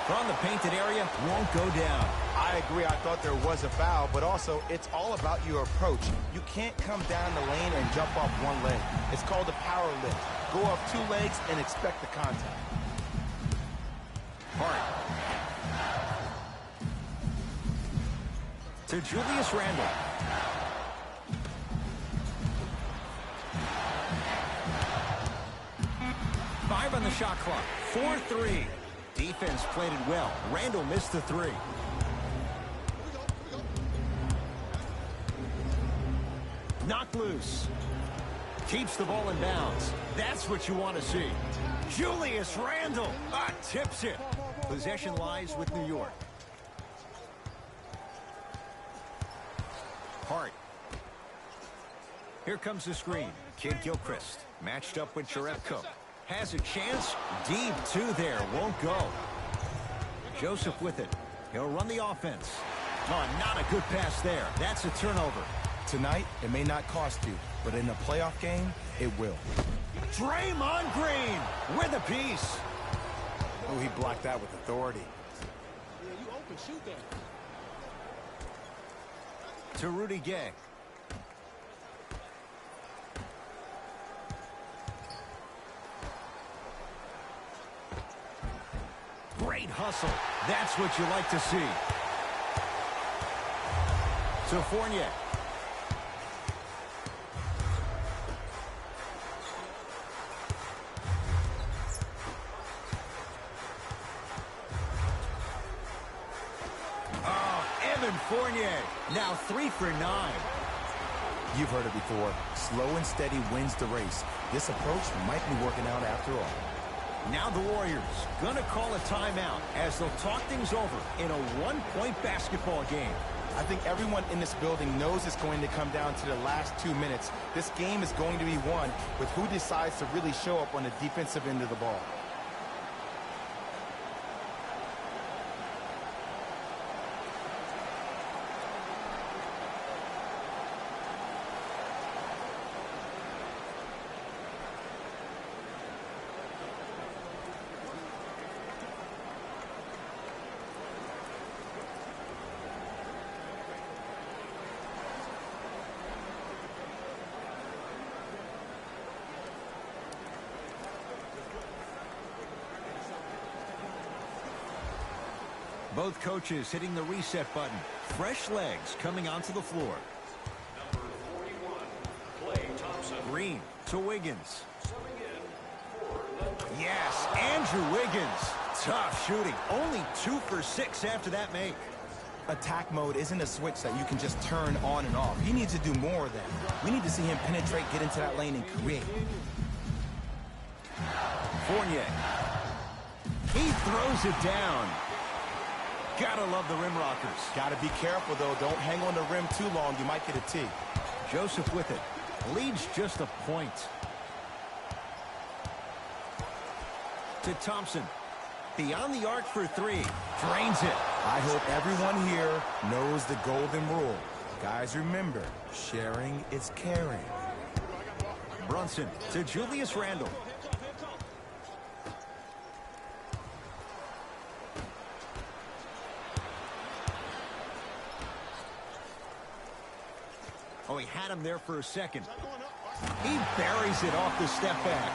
From the painted area, won't go down. I agree. I thought there was a foul, but also it's all about your approach. You can't come down the lane and jump off one leg. It's called a power lift. Go off 2 legs and expect the contact. Hart. To Julius Randle. Five on the shot clock. 4-3. Defense played it well. Randle missed the 3. Knocked loose. Keeps the ball in bounds. That's what you want to see. Julius Randle tips it. Possession lies with New York. Hart. Here comes the screen. Kid Gilchrist matched up with Jerebko. Has a chance. Deep 2 there. Won't go. Joseph with it. He'll run the offense. Oh, not a good pass there. That's a turnover. Tonight, it may not cost you, but in a playoff game, it will. Draymond Green with a piece. Oh, he blocked that with authority. Yeah, you open, shoot that. To Rudy Gay. hustle. That's what you like to see. To Fournier. Fournier, now 3 for 9. You've heard it before. Slow and steady wins the race. This approach might be working out after all. Now the Warriors gonna call a timeout as they'll talk things over in a one-point basketball game. I think everyone in this building knows it's going to come down to the last 2 minutes. This game is going to be won with who decides to really show up on the defensive end of the ball. Both coaches hitting the reset button. Fresh legs coming onto the floor. Number 41, Klay Thompson. Green to Wiggins. Subbing in for the Yes, Andrew Wiggins. Tough shooting. Only 2 for 6 after that make. Attack mode isn't a switch that you can just turn on and off. He needs to do more of that. We need to see him penetrate, get into that lane, and create. Fournier. He throws it down. Gotta love the rim rockers. Gotta be careful, though. Don't hang on the rim too long. You might get a tee. Joseph with it. Leads just a point. To Thompson. Beyond the arc for 3. Drains it. I hope everyone here knows the golden rule. Guys, remember, sharing is caring. Brunson to Julius Randle. Oh, he had him there for a second. He buries it off the step back.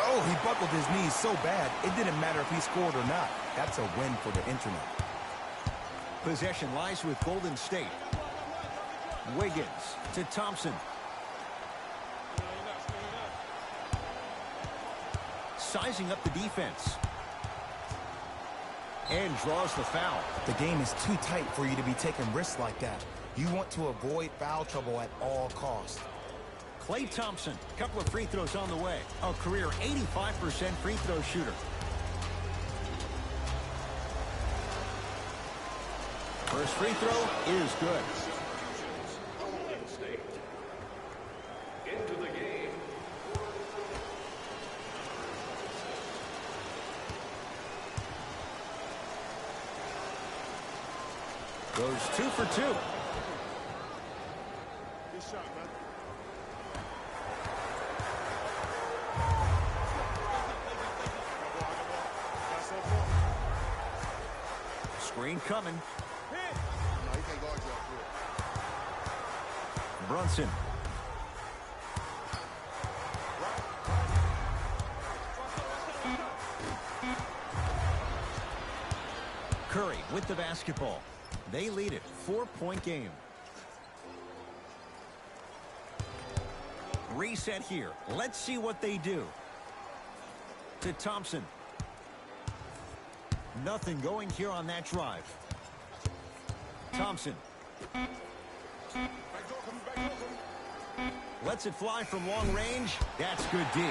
Oh, he buckled his knees so bad, it didn't matter if he scored or not. That's a win for the internet. Possession lies with Golden State. Wiggins to Thompson. Sizing up the defense. And draws the foul. The game is too tight for you to be taking risks like that. You want to avoid foul trouble at all costs. Klay Thompson, couple of free throws on the way. A career 85% free throw shooter. First free throw is good. Golden State. Into the game. Goes 2 for 2. Good shot, man. Screen coming. No, he can't guard you up here. Brunson. Curry with the basketball. They lead it. 4-point game. Reset here. Let's see what they do. To Thompson. Nothing going here on that drive. Thompson. Lets it fly from long range. That's good D.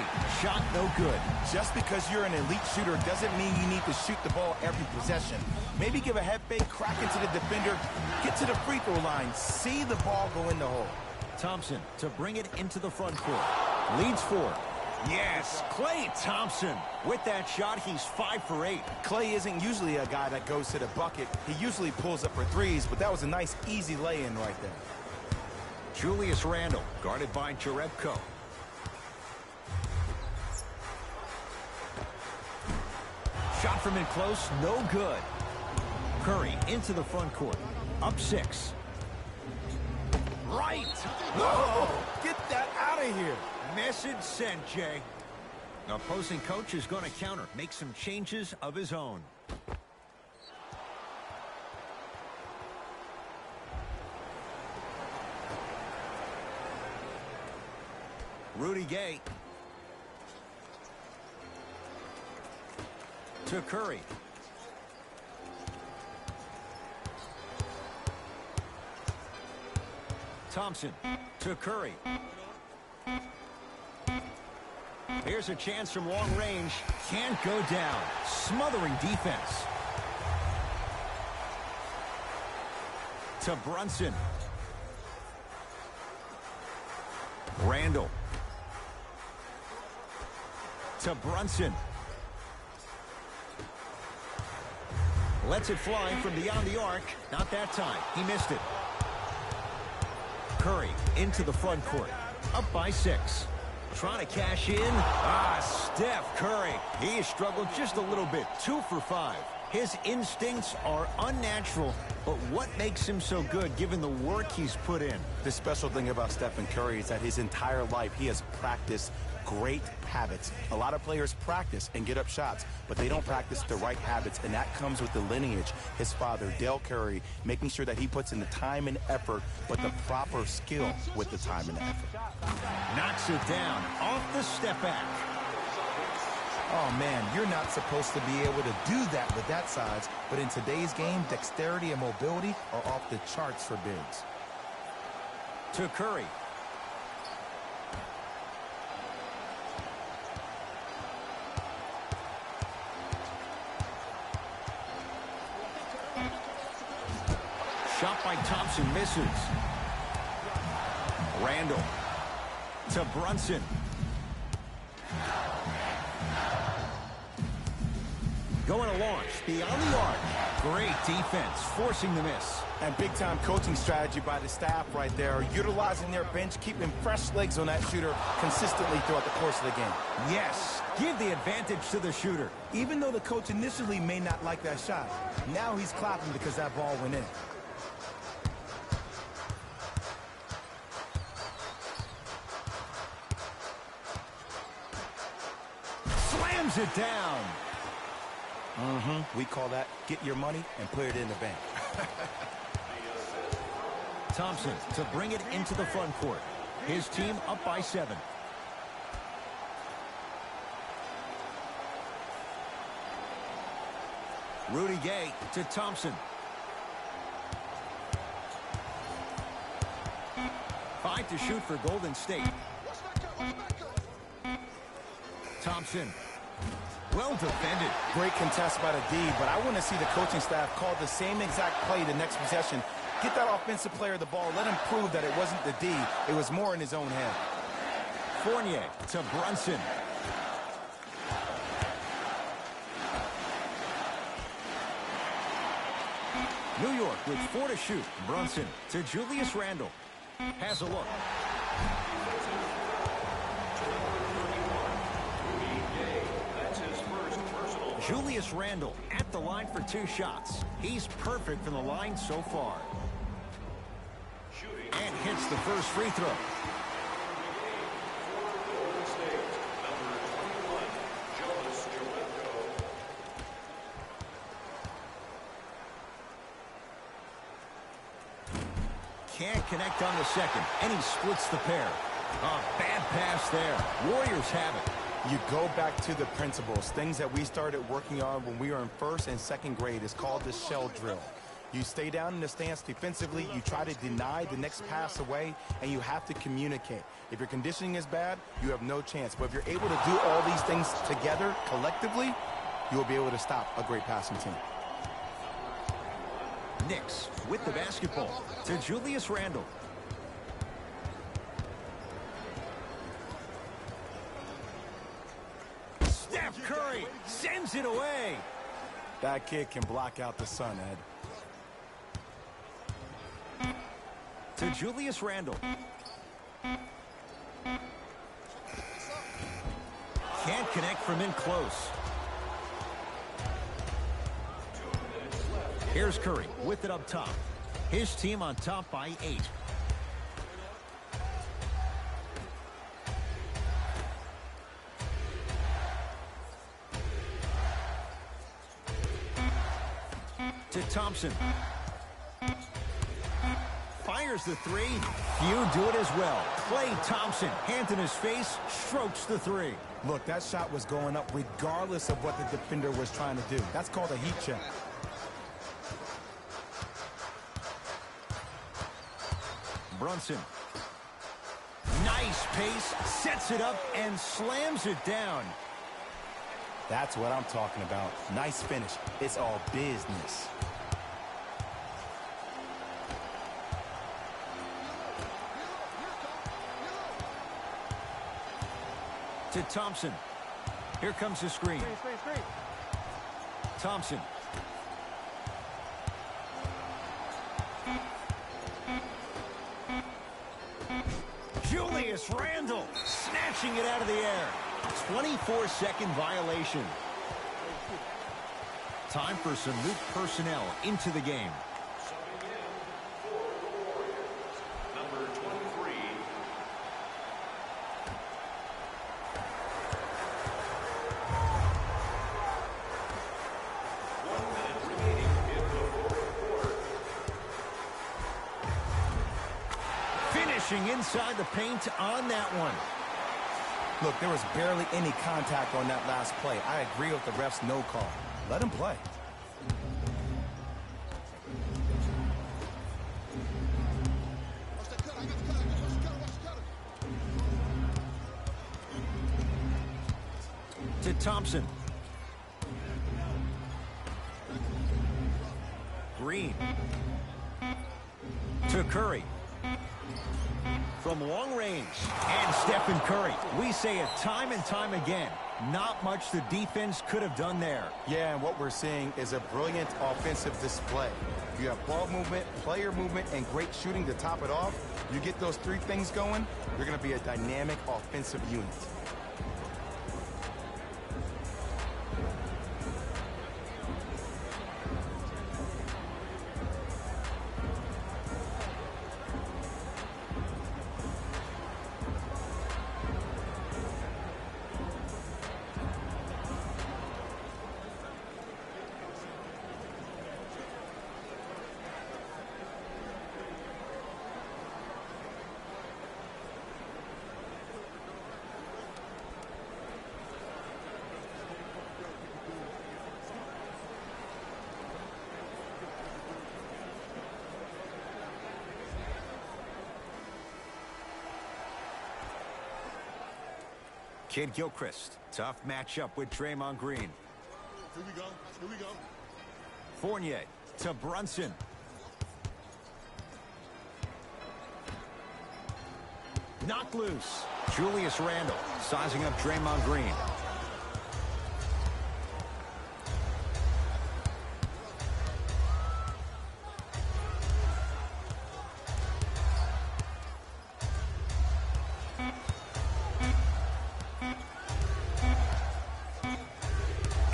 Shot no good. Just because you're an elite shooter doesn't mean you need to shoot the ball every possession. Maybe give a head fake, crack into the defender, get to the free throw line, see the ball go in the hole. Thompson to bring it into the front court. Leads 4. Yes, Klay Thompson. With that shot, he's 5 for 8. Klay isn't usually a guy that goes to the bucket. He usually pulls up for threes, but that was a nice, easy lay-in right there. Julius Randle, guarded by Jerebko. Shot from in close, no good. Curry into the front court. Up 6. Right. Whoa! Get that out of here. Message sent, Jay. The opposing coach is going to counter, make some changes of his own. Rudy Gay. To Curry. Thompson to Curry. Here's a chance from long range. Can't go down. Smothering defense. To Brunson. Randall. To Brunson. Lets it fly from beyond the arc. Not that time. He missed it. Curry into the front court. Up by 6. Trying to cash in. Steph Curry. He has struggled just a little bit. 2 for 5. His instincts are unnatural, but what makes him so good given the work he's put in? The special thing about Stephen Curry is that his entire life he has practiced great habits. A lot of players practice and get up shots, but they don't practice the right habits, and that comes with the lineage. His father, Dale Curry, making sure that he puts in the time and effort, but the proper skill with the time and effort. Knocks it down off the step back. Oh, man, you're not supposed to be able to do that with that size, but in today's game, dexterity and mobility are off the charts for bigs. To Curry. Shot by Thompson misses. Randall to Brunson. Going to launch beyond the arc. Great defense, forcing the miss. And big-time coaching strategy by the staff right there, utilizing their bench, keeping fresh legs on that shooter consistently throughout the course of the game. Yes, give the advantage to the shooter. Even though the coach initially may not like that shot, now he's clapping because that ball went in. Slams it down. We call that get your money and put it in the bank. Thompson to bring it into the front court. His team up by 7. Rudy Gay to Thompson. 5 to shoot for Golden State. Thompson. Well defended. Great contest by the D, but I want to see the coaching staff call the same exact play the next possession. Get that offensive player the ball. Let him prove that it wasn't the D. It was more in his own head. Fournier to Brunson. New York with 4 to shoot. Brunson to Julius Randle. Has a look. Julius Randle at the line for 2 shots. He's perfect from the line so far. And hits the first free throw. Can't connect on the second, and he splits the pair. A bad pass there. Warriors have it. You go back to the principles, things that we started working on when we were in 1st and 2nd grade. It's called the shell drill. You stay down in the stance defensively, you try to deny the next pass away, and you have to communicate. If your conditioning is bad, you have no chance. But if you're able to do all these things together, collectively, you will be able to stop a great passing team. Knicks with the basketball to Julius Randle. Steph Curry sends it away. That kid can block out the sun, Ed. To Julius Randle. Can't connect from in close. Here's Curry with it up top. His team on top by 8. To Thompson. fires the three. Few do it as well. Klay Thompson, hand in his face, strokes the three. Look, that shot was going up regardless of what the defender was trying to do. That's called a heat check. Brunson. Nice pace, sets it up, and slams it down. That's what I'm talking about. Nice finish. It's all business. To Thompson. Here comes the screen. Thompson. Julius Randle snatching it out of the air. 24-second violation. Time for some new personnel into the game. Subbing in for the Warriors, number 23. Remaining in the fourth quarter. Finishing inside the paint on that one. Look, there was barely any contact on that last play. I agree with the ref's no call. Let him play. To Thompson. Green. To Curry. From long range. And Stephen Curry. We say it time and time again. Not much the defense could have done there. Yeah, and what we're seeing is a brilliant offensive display. You have ball movement, player movement, and great shooting to top it off. You get those three things going, you're going to be a dynamic offensive unit. Kid Gilchrist. Tough matchup with Draymond Green. Here we go. Here we go. Fournier to Brunson. Knocked loose. Julius Randle sizing up Draymond Green.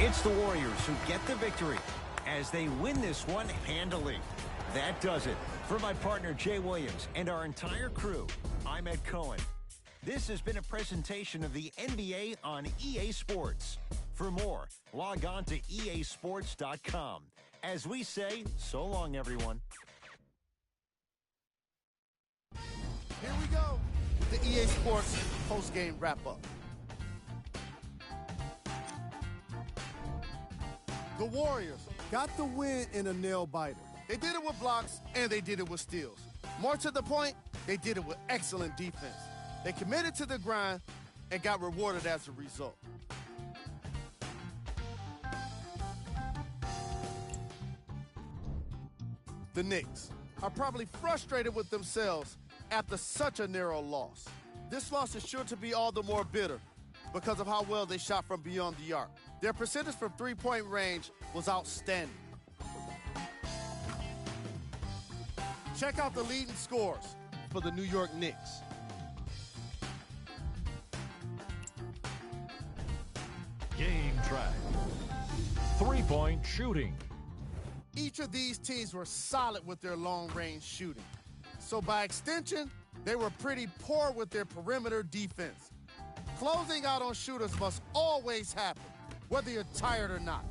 It's the Warriors who get the victory as they win this one handily. That does it. For my partner Jay Williams and our entire crew, I'm Ed Cohen. This has been a presentation of the NBA on EA Sports. For more, log on to easports.com. As we say, so long, everyone. Here we go. The EA Sports post-game wrap-up. The Warriors got the win in a nail-biter. They did it with blocks, and they did it with steals. More to the point, they did it with excellent defense. They committed to the grind and got rewarded as a result. The Knicks are probably frustrated with themselves after such a narrow loss. This loss is sure to be all the more bitter because of how well they shot from beyond the arc. Their percentage from three-point range was outstanding. Check out the leading scores for the New York Knicks. Game track. Three-point shooting. Each of these teams were solid with their long-range shooting. So by extension, they were pretty poor with their perimeter defense. Closing out on shooters must always happen, whether you're tired or not.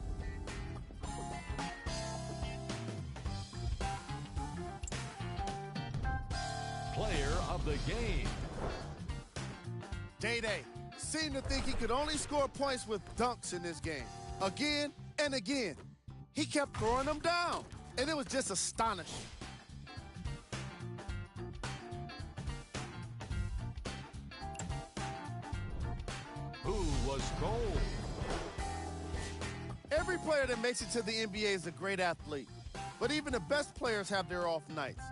player of the game. Day-Day seemed to think he could only score points with dunks in this game. Again and again. He kept throwing them down, and it was just astonishing. Who was gold? Every player that makes it to the NBA is a great athlete, but even the best players have their off nights.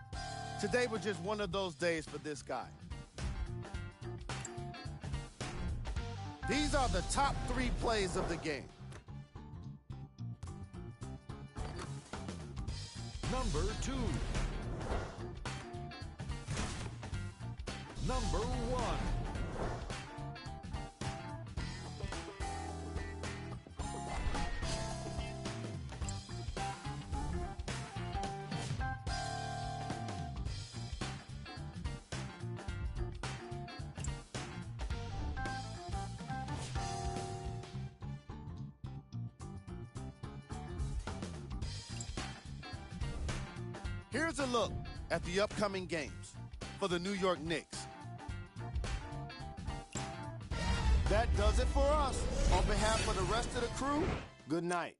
Today was just one of those days for this guy. These are the top 3 plays of the game. Number 2. Number 1. Here's a look at the upcoming games for the New York Knicks. That does it for us. On behalf of the rest of the crew, good night.